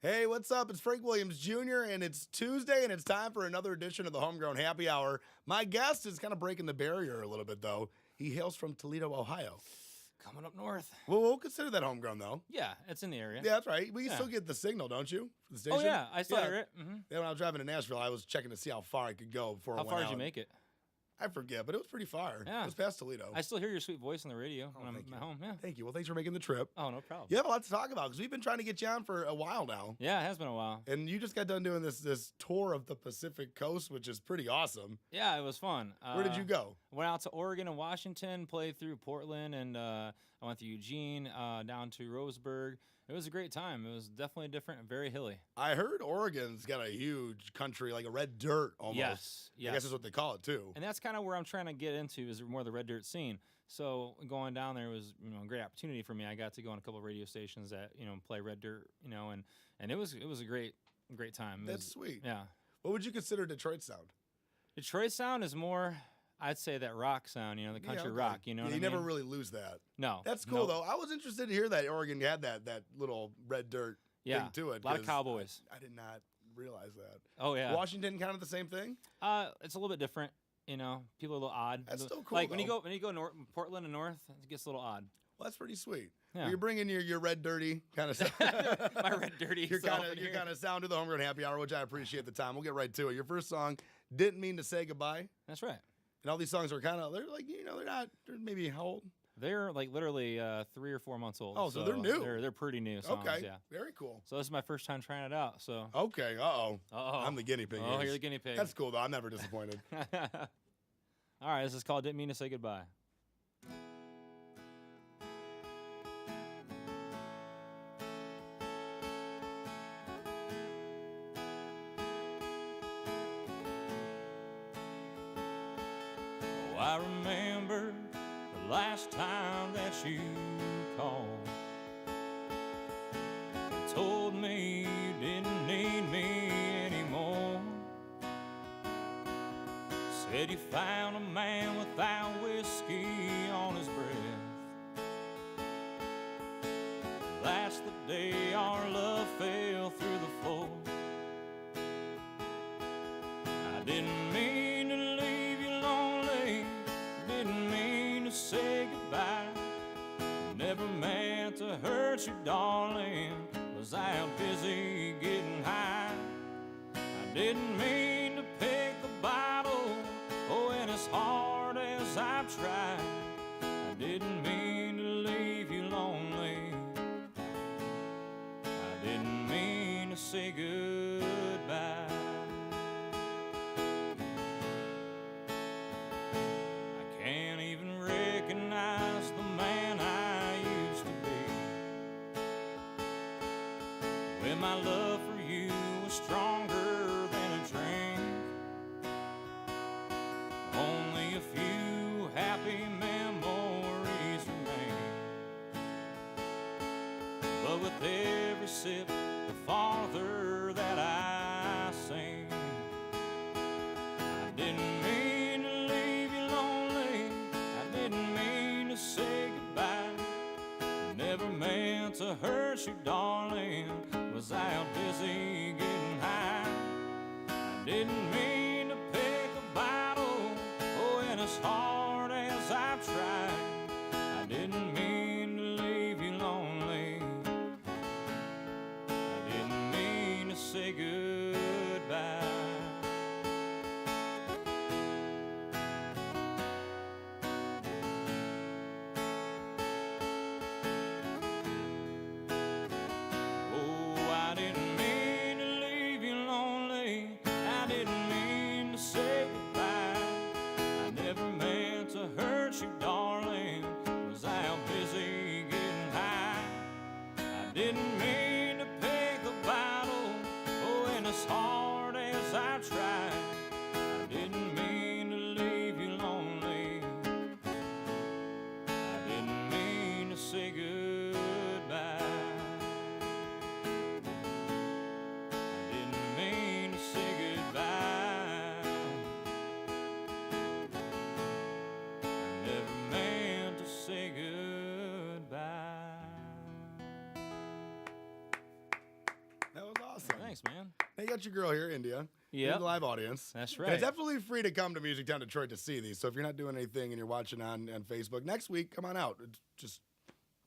Hey, what's up? It's Frank Williams Jr., and it's Tuesday, and it's time for another edition of the Homegrown Happy Hour. My guest is kind of breaking the barrier a little bit, though. He hails from Toledo, Ohio. Coming up north. Well, we'll consider that homegrown, though. Yeah, it's in the area. Yeah, that's right. We still get the signal, don't you? For the station? Oh, yeah, I still hear it. Mm-hmm. Yeah, when I was driving to Nashville, I was checking to see how far I could go before I How went far out. did you make it? I forget, but it was pretty far. Yeah. It was past Toledo. I still hear your sweet voice on the radio when I'm thank at you. home. Yeah. Thank you. Well, thanks for making the trip. Oh, no problem. You have a lot to talk about because we've been trying to get you on for a while now. Yeah, it has been a while. And you just got done doing this tour of the Pacific Coast, which is pretty awesome. Yeah, it was fun. Where did you go? Went out to Oregon and Washington, played through Portland, and I went through Eugene, down to Roseburg. It was a great time. It was definitely different and very hilly. I heard Oregon's got a huge country, like a red dirt almost. Yes. I guess that's what they call it, too. And that's kind of where I'm trying to get into is more the red dirt scene. So going down there was a great opportunity for me. I got to go on a couple of radio stations that play red dirt, and it was a great time. That's sweet. Yeah. What would you consider Detroit sound? Detroit sound is more, I'd say, that rock sound, the country rock, what I mean? You never really lose that. No. That's cool, though. I was interested to hear that Oregon had that little red dirt thing to it. A lot of cowboys. I did not realize that. Oh, yeah. Washington kind of the same thing? It's a little bit different, people are a little odd. That's still cool, Like, when you go north, Portland and north, it gets a little odd. Well, that's pretty sweet. Yeah. Well, you're bringing your red dirty kind of sound. My red dirty Your kind of sound to the Homegrown Happy Hour, which I appreciate the time. We'll get right to it. Your first song, Didn't Mean to Say Goodbye. That's right. And all these songs are they're maybe how old? They're like literally 3 or 4 months old. Oh, so they're new. They're pretty new songs, Okay, yeah. very cool. So this is my first time trying it out. So Okay, uh-oh. Uh-oh. I'm the guinea pig. Oh, you're the guinea pig. That's cool, though. I'm never disappointed. All right, this is called Didn't Mean to Say Goodbye. I remember the last time that you called and told me you didn't need me anymore. Said you found a man without whiskey on his breath. That's the day our love fell through the floor. I didn't mean to leave you lonely, didn't mean to say goodbye. Never meant to hurt you, darling, was out busy getting high. I didn't mean to pick the bottle, oh, and as hard as I've tried, I didn't mean to leave you lonely. I didn't mean to say goodbye. Can't even recognize the man I used to be, when my love for you was stronger than a drink. Only a few happy memories remain, but with every sip, the farther that I sink. I didn't mean to leave you lonely, I didn't mean to say goodbye. Never meant to hurt you, darling, was out busy getting high. I didn't mean to pick a bottle, oh, and as hard as I've tried, I didn't mean to leave you lonely. I didn't mean to say goodbye. I didn't mean to leave you lonely, I didn't mean to say goodbye. I never meant to hurt you, darling, was out busy getting high. I didn't mean to pick a bottle, oh, and as hard as Hey, you got your girl here, India. Yep. In the live audience. That's And right. it's absolutely free to come to Music Town Detroit to see these. So if you're not doing anything and you're watching on Facebook, next week, come on out. Just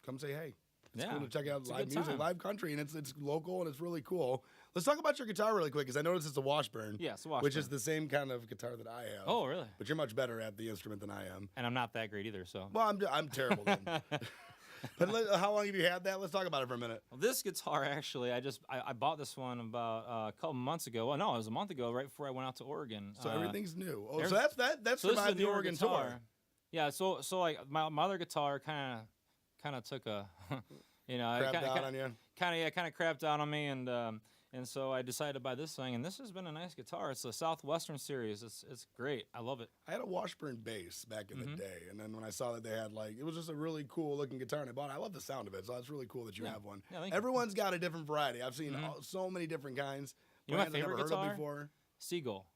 come say hey. It's cool to check out It's a live good music, time. live country, and it's local and it's really cool. Let's talk about your guitar really quick because I noticed it's a Washburn. Yeah, it's a Which is Washburn. the same kind of guitar that I have. Oh, really? But you're much better at the instrument than I am. And I'm not that great either, so. Well, I'm terrible then. But how long have you had that? Let's talk about it for a minute. Well, this guitar, actually, I bought this one about a couple months ago. Well, no, it was a month ago, right before I went out to Oregon. So everything's new. Oh, so every- that's So this is survived a the newer Oregon guitar. tour. Yeah, so like my other guitar kind of took a, Crapped out on you. kind of crapped out on me, and so I decided to buy this thing, and this has been a nice guitar. It's a Southwestern series. It's great. I love it. I had a Washburn bass back in Mm-hmm. the day, and then when I saw that they had it was just a really cool looking guitar, and I bought it. I love the sound of it, so it's really cool that you have one. Yeah, thank you. Everyone's got a different variety. I've seen so many different kinds. You know my brands I've favorite never heard of guitar? before. Seagull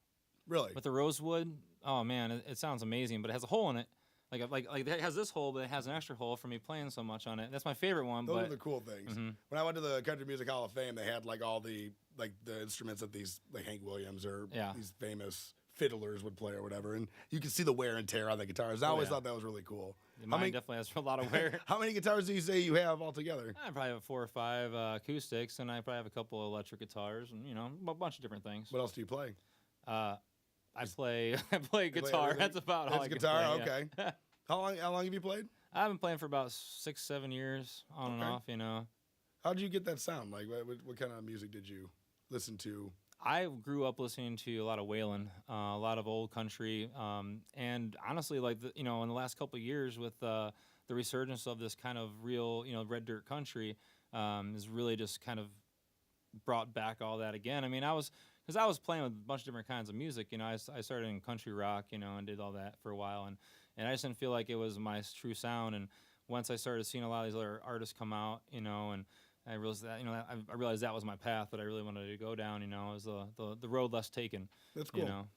Really? with the rosewood. Oh man, it sounds amazing, but it has a hole in it. Like it has this hole, but it has an extra hole for me playing so much on it. That's my favorite one. Those but are the cool things. Mhm. When I went to the Country Music Hall of Fame, they had all the the instruments that these Hank Williams or Yeah. these famous fiddlers would play or whatever, and you can see the wear and tear on the guitars. I always yeah. thought that was really cool. mine definitely has a lot of wear. How many guitars do you say you have altogether? I probably have 4 or 5 acoustics, and I probably have a couple of electric guitars, and a bunch of different things. What else do you play? I play guitar. everything? That's about all That's I can guitar. play. Okay. Yeah. How long have you played? I've been playing for about 6-7 years, on and Okay. off. How did you get that sound? What kind of music did you listen to? I grew up listening to a lot of Waylon, a lot of old country, and honestly, in the last couple of years with the resurgence of this kind of real, red dirt country, is really just kind of brought back all that again. I mean, because I was playing with a bunch of different kinds of music. I started in country rock, and did all that for a while, and I just didn't feel like it was my true sound. And once I started seeing a lot of these other artists come out, and I realized that, I realized that was my path that I really wanted to go down. Was the road less taken. That's cool. You know?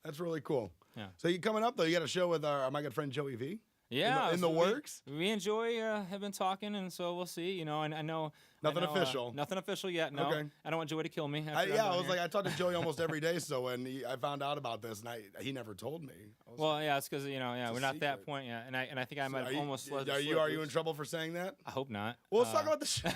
That's really cool. Yeah. So you coming up though? You got a show with my good friend Joey V. Yeah, In the so works. We enjoy have been talking, and so we'll see. And I know Nothing I know, official. Nothing official yet. No, Okay. I don't want Joey to kill me. I talked to Joey almost every day. So when I found out about this, and he never told me. Well, yeah, it's because we're a not at that secret. point yet, and I think I might have almost let it Are slip. you in trouble for saying that? I hope not. Well, let's talk about the show.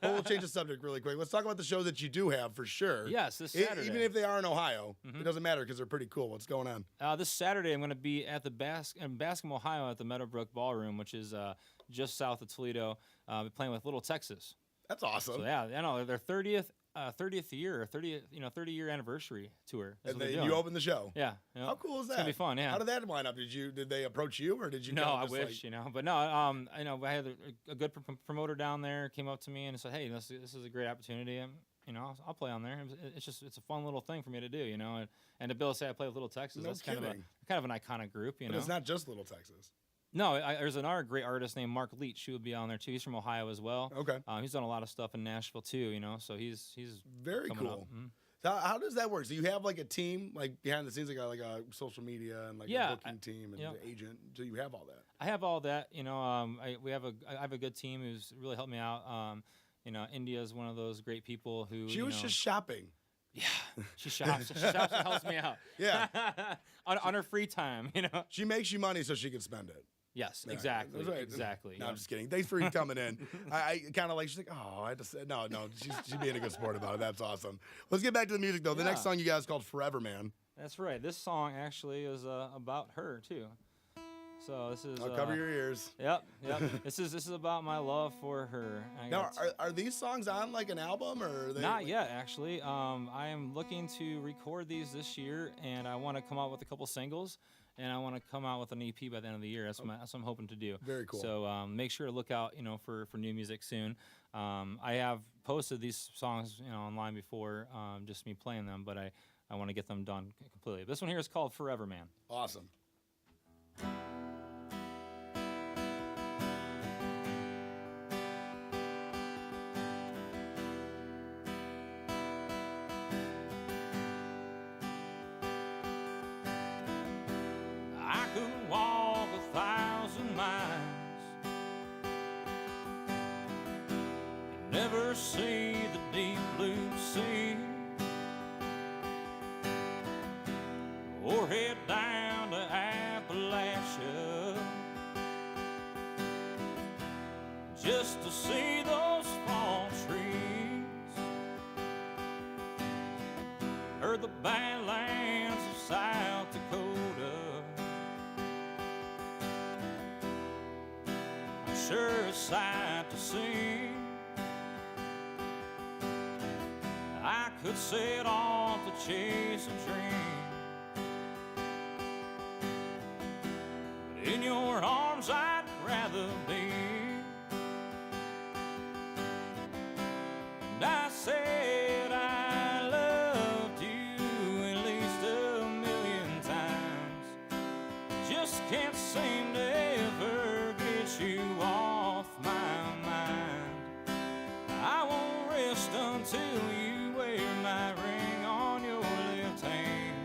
Well, we'll change the subject really quick. Let's talk about the show that you do have for sure. Yes, this Saturday. Even if they are in Ohio, it doesn't matter because they're pretty cool. What's going on? This Saturday, I'm going to be at the Bascom, Ohio, at the Meadowbrook Ballroom, which is just south of Toledo. Playing with Little Texas. That's awesome. So yeah, I know their 30th year, 30 year anniversry tour. Is And what they're doing. you open the show. Yeah. How cool is that? It's gonna be fun. Yeah. How did that line up? Did they approach you or did you? No, kinda I just wish, but no, I know I had a good promoter down there came up to me and said, "Hey, this is a great opportunity. I'll play on there. It's a fun little thing for me to do, and to be able to say I play with Little Texas, No that's kind kidding. of an iconic group, But it's not just Little Texas. No, there's another great artist named Mark Leach who would be on there too. He's from Ohio as well. Okay. He's done a lot of stuff in Nashville too, so he's Very coming cool. up. Mhm. So how does that work? So you have a team behind the scenes, like a social media and Yeah, a booking team and yeah. an agent. So you have all that. I have all that, I have a good team who's really helped me out. India is one of those great people who She was just shopping. yeah, she shops and helps me out. Yeah. on her free time, She makes you money so she can spend it. Yes, Yeah, exactly, that's right. exactly. No, yeah. I'm just kidding. Thanks for you coming in. I kind of she's like, oh, I just said, no. She's being a good sport about it. That's awesome. Let's get back to the music, though. The next Yeah. song you guys called Forever Man. That's right. This song actually is about her too. So this is. I'll cover your ears. Yep. this is about my love for her. Now, are these songs on an album or are they? Not yet, actually. I am looking to record these this year, and I want to come out with a couple singles, and I want to come out with an EP by the end of the year. That's what I'm hoping to do. Very cool. So make sure to look out, for new music soon. I have posted these songs, online before, just me playing them, but I want to get them done completely. This one here is called Forever Man. Awesome. I could walk 1,000 miles and never see the deep blue sea. or head down to Appalachia just to see those fall trees. Heard the Badlands of South Dakota. I'm sure a sight to see. I could set off to chase a dream, but in your arms I'd rather be. And I said I loved you at least a million times. Just can't seem to ever get you off my mind. I won't rest until you wear my ring on your left hand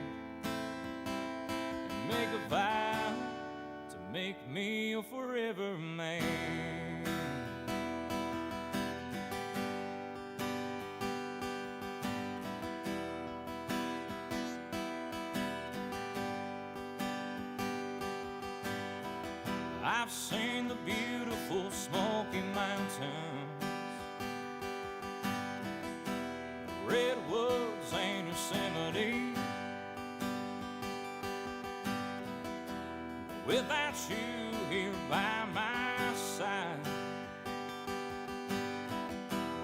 and make a vow to make me your forever man. I've seen the beautiful Smoky Mountains, redwoods and Yosemite. Without you here by my side,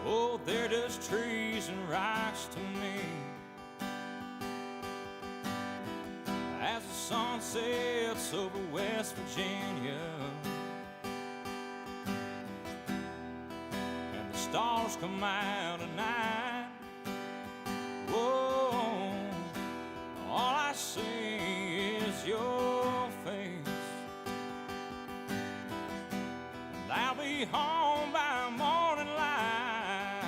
oh, they're just trees and rocks to me. As the sun sets over West Virginia and the stars come out at night, whoa, all I see is your face. And I'll be home by morning light.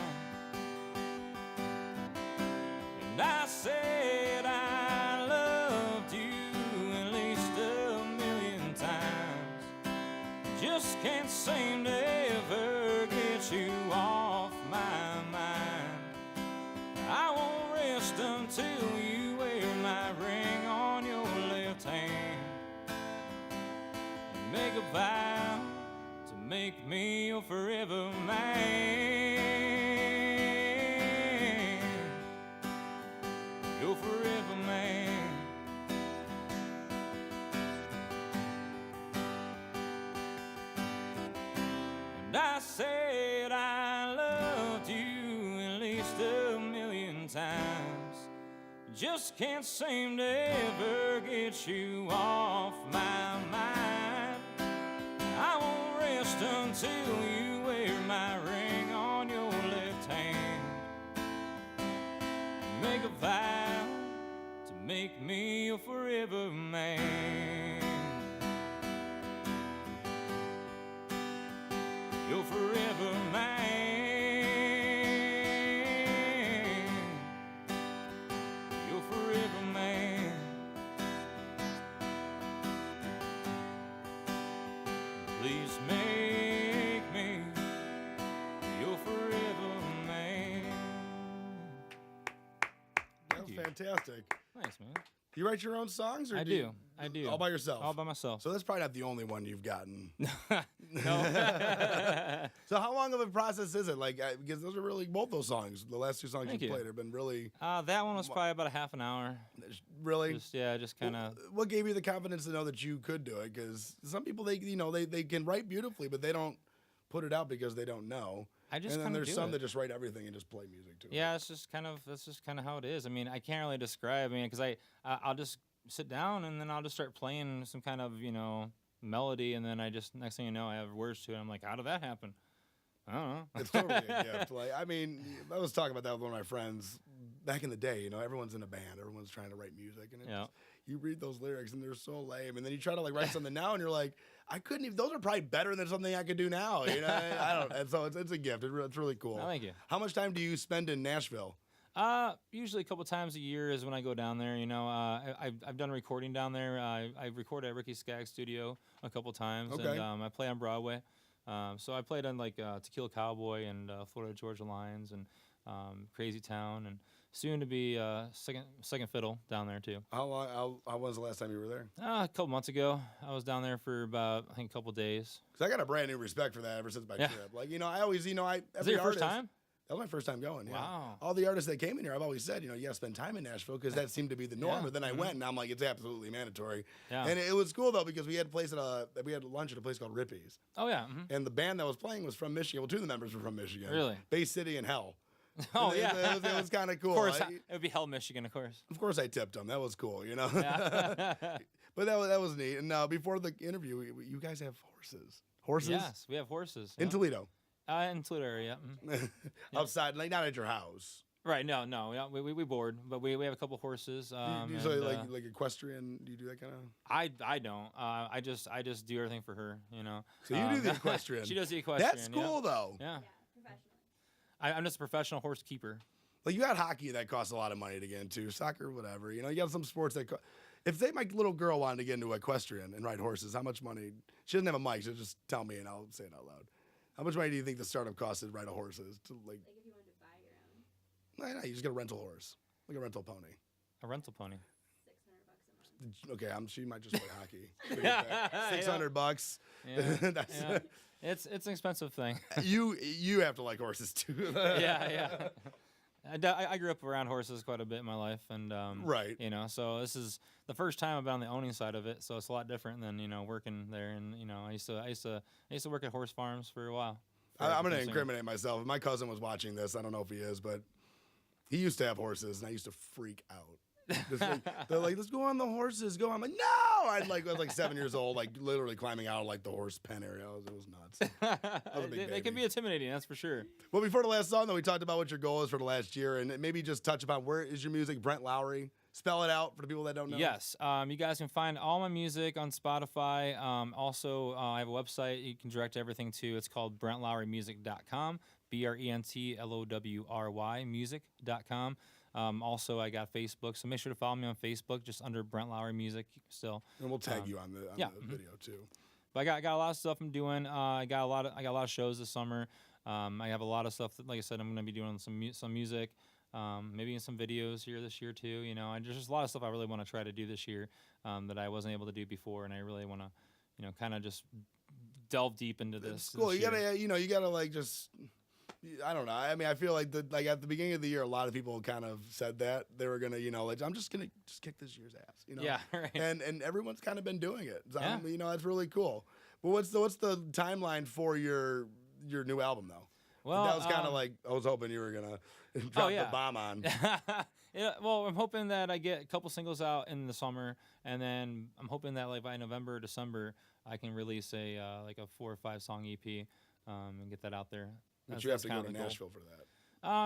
And I said I loved you at least a million times. Just can't seem to ever get you off my mind. I won't rest until you wear my ring on your left hand and make a vow to make me your forever man. Your forever man. And I said I loved you at least a million times. Just can't seem to ever get you off my mind. I won't rest until you wear my ring on your left hand. Make a vow to make me your forever man. Your forever man. Your forever man. Please make me your forever man. That was fantastic. Nice, man. You write your own songs, or I do. I do. all by yourself? All by myself. So that's probably not the only one you've gotten. No. So how long of a process is it? Like, because those are really, both those songs, the last two songs Thank you you. played have been really, That one was probably about a half an hour. really. Just kind of. What gave you the confidence to know that you could do it? Because some people, they can write beautifully, but they don't put it out because they don't know. I just and then kinda there's do some it. that just write everything and just play music too. Yeah, that's just kind of how it is. I mean, I can't really describe. I mean, because I'll just sit down and then I'll just start playing some kind of melody, and then I just next thing you know I have words to it. I'm like, how did that happen? I don't know. It's totally a gift. Like, I mean, I was talking about that with one of my friends back in the day. Everyone's in a band, everyone's trying to write music, and you read those lyrics and they're so lame, and then you try to write something now, and you're like, I couldn't even. Those are probably better than something I could do now. I don't. And so it's a gift. It's really cool. Oh, thank you. How much time do you spend in Nashville? Usually a couple times a year is when I go down there. I've done recording down there. I recorded at Ricky Skaggs' studio a couple times, Okay. and I play on Broadway. So I played on Tequila Cowboy and Florida Georgia Lines and Crazy Town and soon to be second fiddle down there too. How was the last time you were there? A couple months ago, I was down there for about, I think, a couple days. Because I got a brand new respect for that ever since my trip. Like, I always, Is it your first time? That was my first time going. Yeah. Wow. All the artists that came in here, I've always said, you got to spend time in Nashville because that seemed to be the norm. Yeah. But then I went, and I'm like, it's absolutely mandatory. Yeah. And it was cool though because we had lunch at a place called Rippy's, Oh yeah. and the band that was playing was from Michigan. Well, two of the members were from Michigan. Really? Bay City and Hell. Oh And yeah. it was kind of cool. Of course, it would be Hell, Michigan, of course. Of course, I tipped them. That was cool, Yeah. But that was neat. And before the interview, you guys have horses. Horses? Yes, we have horses. In Toledo. In Toledo area. Outside, like not at your house. Right. No. Yeah, we board, but we have a couple horses. Do you say like equestrian? Do you do that kind of? I don't. I just do everything for her. So you do the equestrian. She does the equestrian. That's cool though. Yeah. Professionally. I'm just a professional horse keeper. Like you got hockey that costs a lot of money to get into, soccer, whatever. You got some sports that. If my little girl wanted to get into equestrian and ride horses, how much money? She doesn't have a mic. She'll just tell me and I'll say it out loud. How much money do you think the startup costs to ride a horse? Like if you wanted to buy your own. No, you just get a rental horse, like a rental pony. A rental pony. $600 a month. Okay, she might just play hockey. $600. Yeah. That's Yeah. It's an expensive thing. you have to like horses too. Yeah. I grew up around horses quite a bit in my life, and Right. So this is the first time I've been on the owning side of it, so it's a lot different than working there. And I used to work at horse farms for a while. I'm going to incriminate myself. My cousin was watching this. I don't know if he is, but he used to have horses, and I used to freak out. They're like, let's go on the horses. Go. I'm like, no! I was like 7 years old, like literally climbing out of like the horse pen area. It was nuts. I was a big They can baby. be intimidating, that's for sure. Well, before the last song, though, we talked about what your goal is for the last year, and maybe just touch upon where is your music, Brent Lowry. Spell it out for the people that don't know. Yes, you guys can find all my music on Spotify. Also, I have a website you can direct everything to. It's called BrentLowryMusic.com, BrentLowry music.com. Also, I got Facebook, so make sure to follow me on Facebook, just under Brent Lowry Music still. And we'll tag you on the video too. But I got a lot of stuff I'm doing. I got a lot of shows this summer. I have a lot of stuff that, like I said, I'm going to be doing some music, maybe in some videos here this year too. There's just a lot of stuff I really want to try to do this year that I wasn't able to do before, and I really want to, kind of just delve deep into this. Cool. This You year. gotta like just. I don't know. I mean, I feel like at the beginning of the year, a lot of people kind of said that they were gonna, I'm just gonna kick this year's ass, Yeah, right. And everyone's kind of been doing it. So, Yeah. That's really cool. But what's the timeline for your new album though? Well, that was kind of like I was hoping you were gonna drop the bomb on. Yeah, well, I'm hoping that I get a couple singles out in the summer, and then I'm hoping that like by November or December I can release a 4 or 5 song EP and get that out there. But you have to go kinda to the goal. Nashville for that.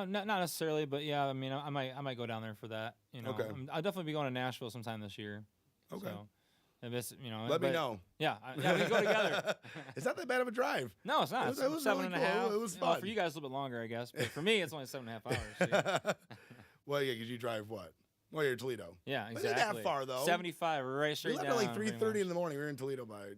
Not necessarily, but yeah, I mean, I might go down there for that. Okay. I'll definitely be going to Nashville sometime this year. Okay. So, if it's, Let me know. Yeah, we can go together. It's not that bad of a drive. No, it's not. It was It's 7.5. really cool. It was fun. For you guys, a little bit longer, I guess. But for me, it's only 7.5 hours. See? Well, yeah, because you drive what? Well, you're in Toledo. Yeah, But exactly. not that far though. 75, right straight We left down. at like pretty 3:30 much. in the morning. We were in Toledo by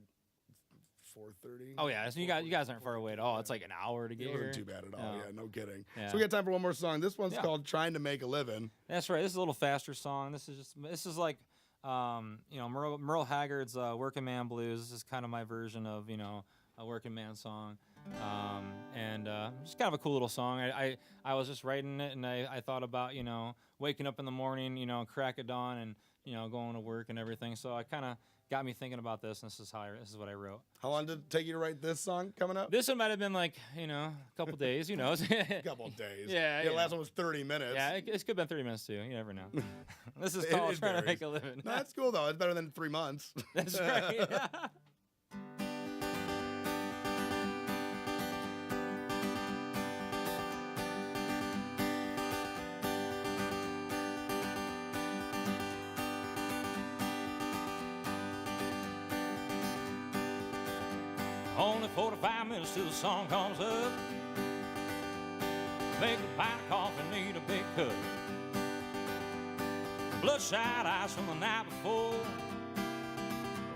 4:30. Oh yeah, so you guys aren't far away at all. It's like an hour to get It here. wasn't too bad at all. No. Yeah, no kidding. Yeah. So we got time for one more song. This one's Yeah. called "Trying to Make a Living." That's right. This is a little faster song. This is like, Merle Haggard's "Working Man Blues." This is kind of my version of a working man song, and just kind of a cool little song. I was just writing it, and I thought about waking up in the morning, crack of dawn, and going to work and everything. So I kind of got me thinking about this, and this is what I wrote. How long did it take you to write this song coming up? This one might have been like a couple days. Who knows? A couple of days. Yeah, The you last know. one was 30 minutes. Yeah, it could have been 30 minutes too. You never know. This is It called trying to varies. make a living. No, that's cool though. It's better than 3 months. That's right. Only 45 minutes till the song comes up. Make a pint of coffee, need a big cup. Bloodshot eyes from the night before.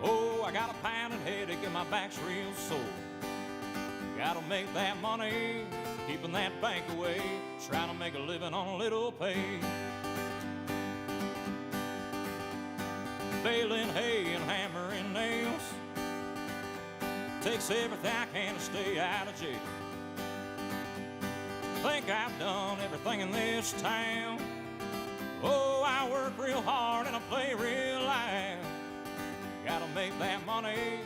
Oh, I got a pounding headache and my back's real sore. Gotta make that money, keeping that bank away, trying to make a living on a little pay. Baling hay and hammering nails, takes everything I can to stay out of jail. Think I've done everything in this town. Oh, I work real hard and I play real loud. Gotta make that money,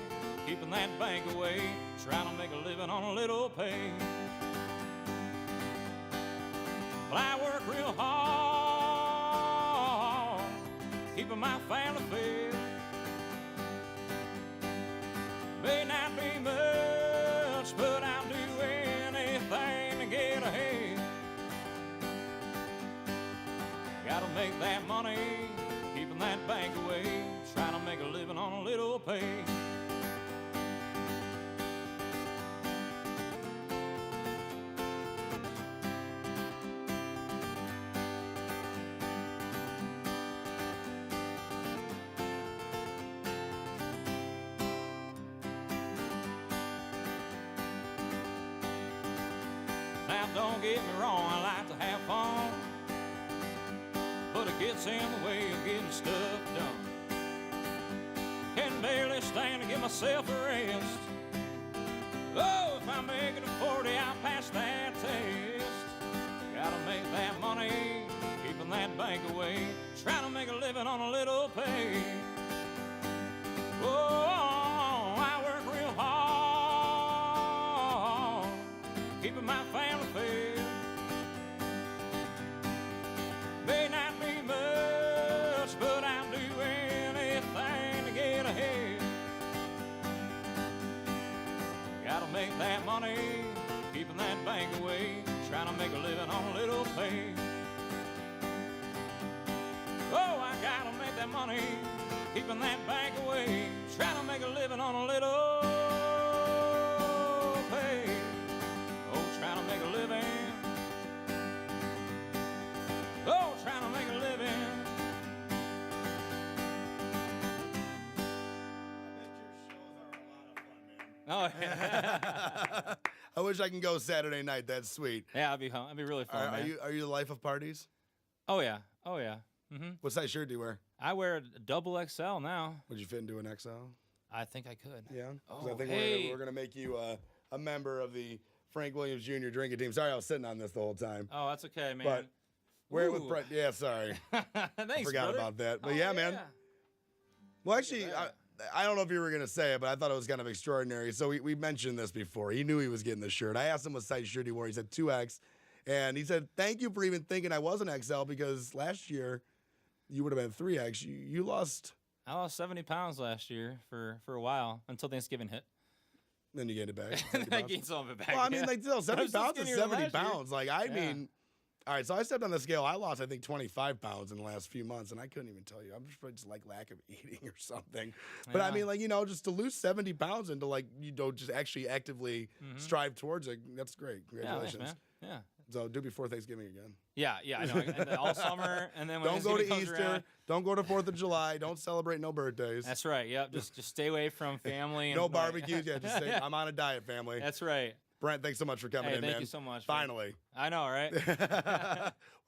keeping that bank away, trying to make a living on a little pay. But I work real hard, keeping my family fed. May not be much, but I'll do anything to get ahead. Gotta make that money, keeping that bank away, trying to make a living on a little pay. Now don't get me wrong, I like to have fun, but it gets in the way of getting stuff done. Can barely stand to give myself a rest. Oh, if I make it to 40, I'll pass that test. Gotta make that money, keeping that bank away, trying to make a living on a little pay. Oh, I work real hard, keeping my family fed. May not be much, but I'll do anything to get ahead. Gotta make that money, keeping that bank away, trying to make a living on a little pay. Oh, I gotta make that money, keeping that bank away, trying to make a living on a little pay. Oh, trying to make a living. Oh, trying to make a living. Oh, yeah. I wish I can go Saturday night. That's sweet. Yeah, that'd be really fun, man. Are you the life of parties? Oh, yeah. Oh, yeah. Mm-hmm. What size shirt do you wear? I wear a double XL now. Would you fit into an XL? I think I could. Yeah. 'Cause Oh, I think hey. we're gonna make you a member of the Frank Williams Jr. drinking team. Sorry, I was sitting on this the whole time. Oh, that's okay, man. But wear it with Ooh. Brent. Yeah, sorry. Thanks, I forgot brother. about that. But Oh, yeah, man. Well, actually, I don't know if you were going to say it, but I thought it was kind of extraordinary. So we mentioned this before. He knew he was getting the shirt. I asked him what size shirt he wore. He said 2X. And he said, thank you for even thinking I was an XL, because last year you would have been 3X. You lost. I lost 70 pounds last year for a while until Thanksgiving hit. Then you gained it back. I gained some of it back. Well, I mean, yeah. like, still, 70 still pounds is skinnier than 70 last year. pounds. Like, I Yeah. mean, all right, so I stepped on the scale. I lost, I think, 25 pounds in the last few months, and I couldn't even tell you. I'm just like lack of eating or something. But I Yeah. mean, like, just to lose 70 pounds and to, like, just actually actively strive towards it, that's great. Yeah, Congratulations. thanks, man. Yeah. So do before Thanksgiving again. Yeah, I know. And then all summer, and then when Don't go Thanksgiving to comes Easter. around- Don't go to 4th of July. Don't celebrate no birthdays. That's right. Yep. Just stay away from family. No and barbecues. Yeah, just say, I'm on a diet, family. That's right. Brent, thanks so much for coming Hey, in, thank man. you so much. man. Finally. I know, right?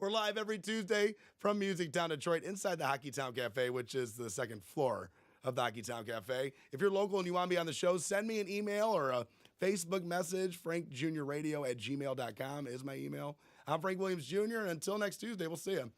We're live every Tuesday from Music Town, Detroit, inside the Hockey Town Cafe, which is the second floor of the Hockey Town Cafe. If you're local and you want to be on the show, send me an email or a Facebook message. FrankJrRadio@gmail.com is my email. I'm Frank Williams Jr., and until next Tuesday, we'll see you.